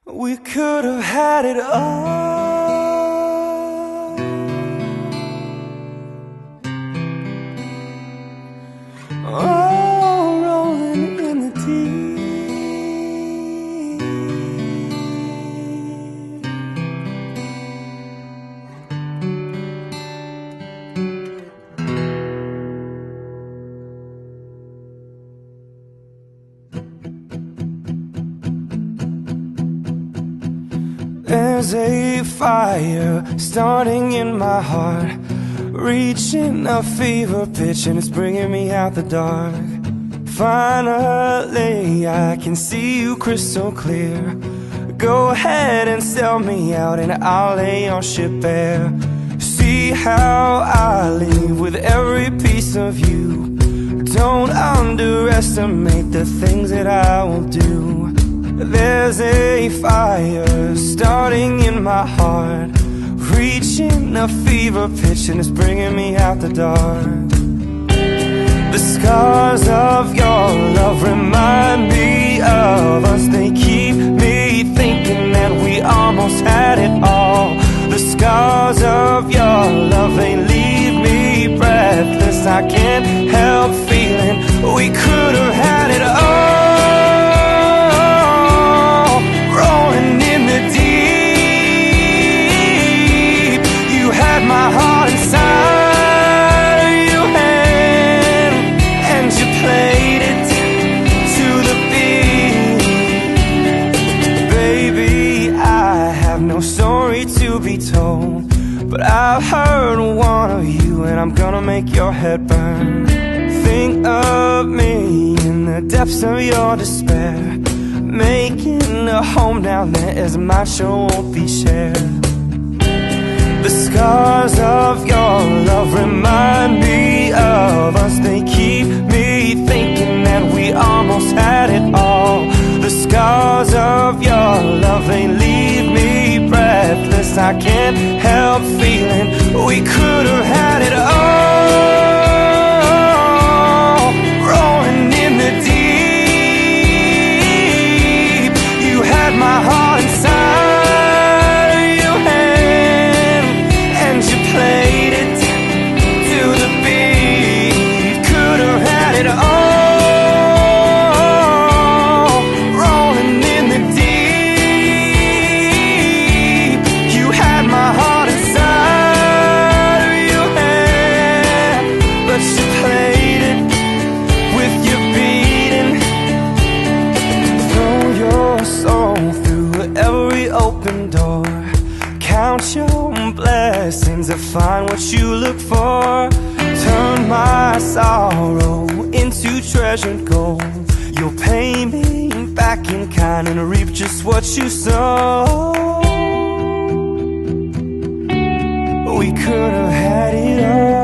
We could have had it all rolling in the deep. There's a fire starting in my heart, reaching a fever pitch, and it's bringing me out the dark. Finally, I can see you crystal clear. Go ahead and sell me out, and I'll lay your ship bare. See how I leave with every piece of you. Don't underestimate the things that I will do. There's a fire starting in my heart, reaching a fever pitch, and it's bringing me out the dark. The scars of your love remind me of us. They keep me thinking that we almost had it all. The scars of your love, they leave me breathless. I can't help feeling we could have had it all. My heart inside your hand, and you played it to the beat. Baby, I have no story to be told, but I've heard one of you, and I'm gonna make your head burn. Think of me in the depths of your despair, making a home down there as my show won't be shared. The scars of your love remind me of us. They keep me thinking that we almost had it all. The scars of your love, they leave me breathless. I can't help feeling we could have had it all. Rolling in the deep, you had my heart inside. Played it to the beat. Could have had it all. Rolling in the deep, you had my heart inside of your hand, but you played it with your beating. Throw your soul through every open door. Count your blessings to find what you look for. Turn my sorrow into treasured gold. You'll pay me back in kind and reap just what you sow. We could have had it all.